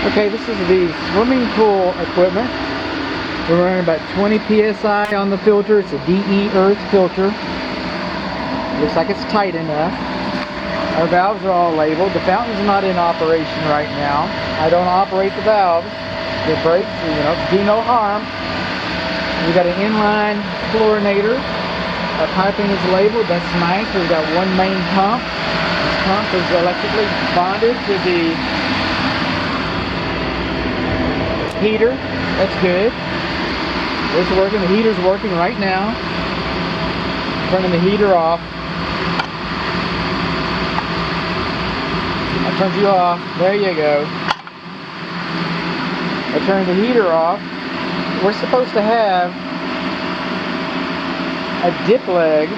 Okay, this is the swimming pool equipment. We're running about 20 psi on the filter. It's a DE earth filter. Looks like it's tight enough. Our valves are all labeled. The fountain's not in operation right now. I don't operate the valves. The brakes, do no harm. We got an inline chlorinator. Our piping is labeled. That's nice. We've got one main pump. This pump is electrically bonded to the heater. That's good. It's working. The heater's working right now. Turning the heater off. I turned you off. There you go. I turned the heater off. We're supposed to have a dip leg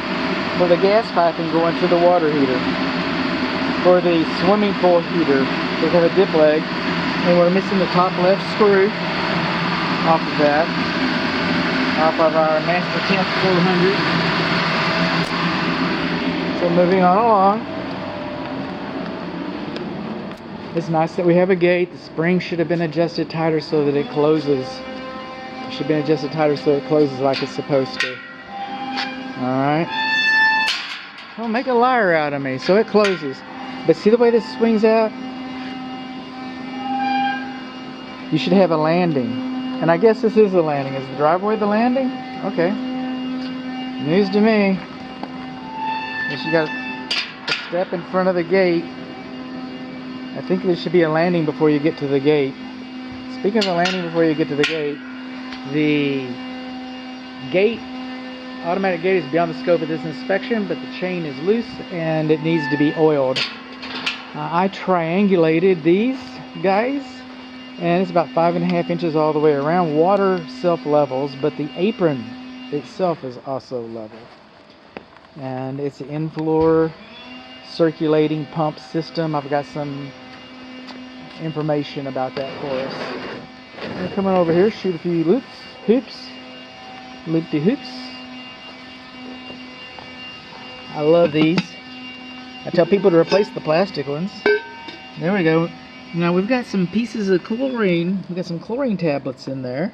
for the gas piping going to the water heater. For the swimming pool heater, we have a dip leg, and we're missing the top left screw off of that, off of our Master Temp 400. So moving on along. It's nice that we have a gate. The spring should have been adjusted tighter so that it closes. It should have been adjusted tighter so it closes like it's supposed to. Alright. Don't make a liar out of me. So it closes. But see the way this swings out? You should have a landing. And I guess this is a landing. Is the driveway the landing? Okay. News to me. Guess you got a step in front of the gate. I think there should be a landing before you get to the gate. Speaking of a landing before you get to the gate, automatic gate is beyond the scope of this inspection, but the chain is loose and it needs to be oiled. I triangulated these guys, and it's about 5.5 inches all the way around. Water self-levels, but the apron itself is also level. And it's an in-floor circulating pump system. I've got some information about that for us. I'm coming over here, shoot a few loop-de-hoops. I love these. I tell people to replace the plastic ones. There we go. Now we've got some pieces of chlorine. We've got some chlorine tablets in there.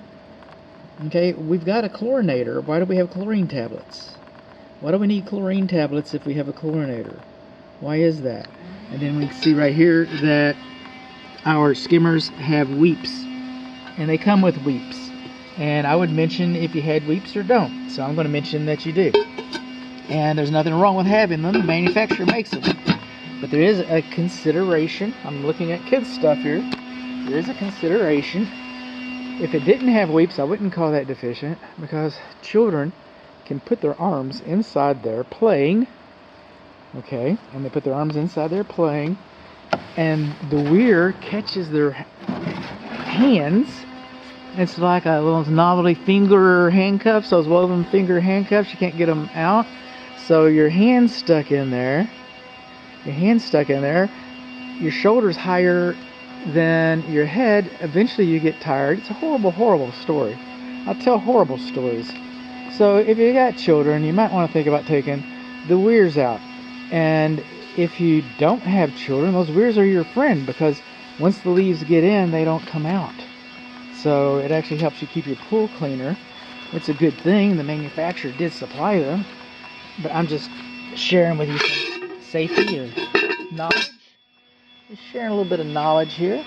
Okay, we've got a chlorinator. Why do we have chlorine tablets? Why do we need chlorine tablets if we have a chlorinator? Why is that? And then we can see right here that our skimmers have weeps, and they come with weeps. And I would mention if you had weeps or don't. So I'm going to mention that you do. And there's nothing wrong with having them. The manufacturer makes them. But there is a consideration. I'm looking at kids stuff here. There is a consideration. If it didn't have weeps, I wouldn't call that deficient, because children can put their arms inside there playing. Okay, and they put their arms inside there playing, and the weir catches their hands. It's like a little novelty finger handcuffs, those woven finger handcuffs. You can't get them out, so your hand's stuck in there. Your shoulder's higher than your head. Eventually you get tired. It's a horrible, horrible story. I tell horrible stories. So if you got children, you might want to think about taking the weirs out. And if you don't have children, those weirs are your friend, because once the leaves get in, they don't come out. So it actually helps you keep your pool cleaner. It's a good thing. The manufacturer did supply them. But I'm just sharing with you some safety or knowledge. Just sharing a little bit of knowledge here.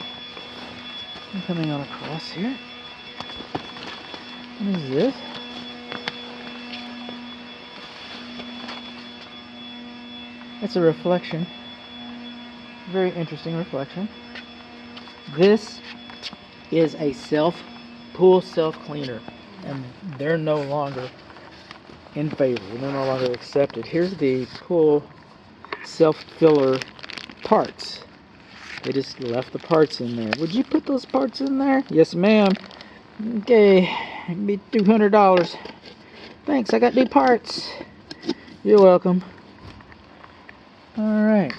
I'm coming on across here. What is this? It's a reflection. Very interesting reflection. This is a pool self-cleaner, and they're no longer in favor. They're no longer accepted. Here's the pool self-filler parts. They just left the parts in there. Would you put those parts in there? Yes, ma'am. Okay, it'd be $200. Thanks, I got new parts. You're welcome. Alright.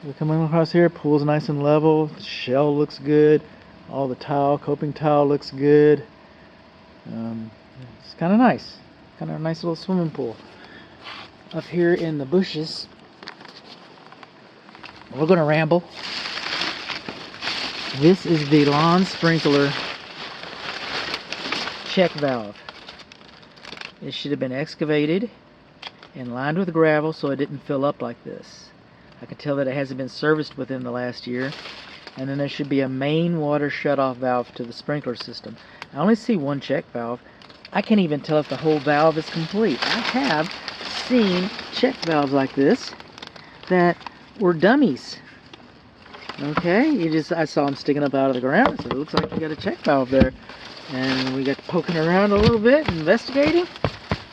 We're coming across here. Pool's nice and level. The shell looks good. All the coping tile looks good. It's kind of nice. Kind of a nice little swimming pool. Up here in the bushes, we're going to ramble. This is the lawn sprinkler check valve. It should have been excavated and lined with gravel so it didn't fill up like this. I can tell that it hasn't been serviced within the last year. And then there should be a main water shutoff valve to the sprinkler system. I only see one check valve. I can't even tell if the whole valve is complete. I have seen check valves like this that were dummies. Okay, I saw them sticking up out of the ground. So it looks like you got a check valve there. And we got poking around a little bit, investigating.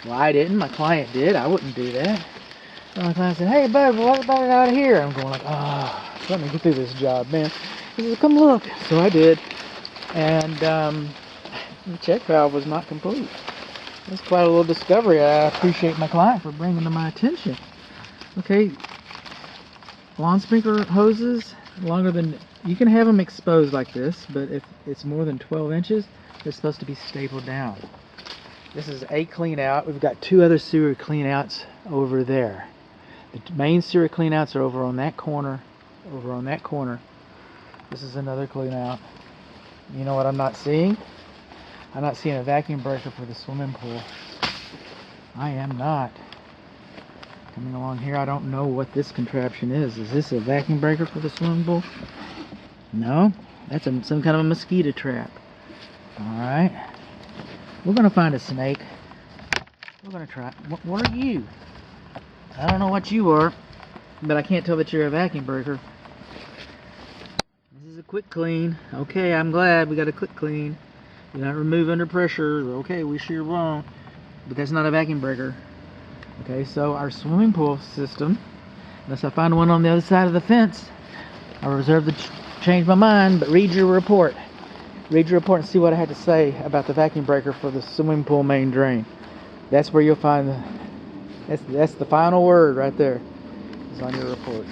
Well, I didn't. My client did. I wouldn't do that. So my client said, "Hey, bud, what about it out here?" I'm going like, "Oh, let me get through this job, man." He said, "Come look." So I did. And the check valve was not complete. That's quite a little discovery. I appreciate my client for bringing to my attention. Okay, lawn sprinkler hoses, longer than, you can have them exposed like this, but if it's more than 12 inches, they're supposed to be stapled down. This is a clean out. We've got two other sewer clean outs over there. The main sewer clean outs are over on that corner, This is another clean out. You know what I'm not seeing? I'm not seeing a vacuum breaker for the swimming pool. I am not. Coming along here, I don't know what this contraption is. Is this a vacuum breaker for the swimming pool? No, that's some kind of a mosquito trap. Alright. We're going to find a snake. We're going to try. What are you? I don't know what you are, but I can't tell that you're a vacuum breaker. This is a quick clean. Okay, I'm glad we got a quick clean. Do not remove under pressure. Okay, we sure won't. But that's not a vacuum breaker. Okay, so our swimming pool system, unless I find one on the other side of the fence, I reserve the change my mind, but read your report. Read your report and see what I had to say about the vacuum breaker for the swimming pool main drain. That's where you'll find that's the final word right there. It's on your report.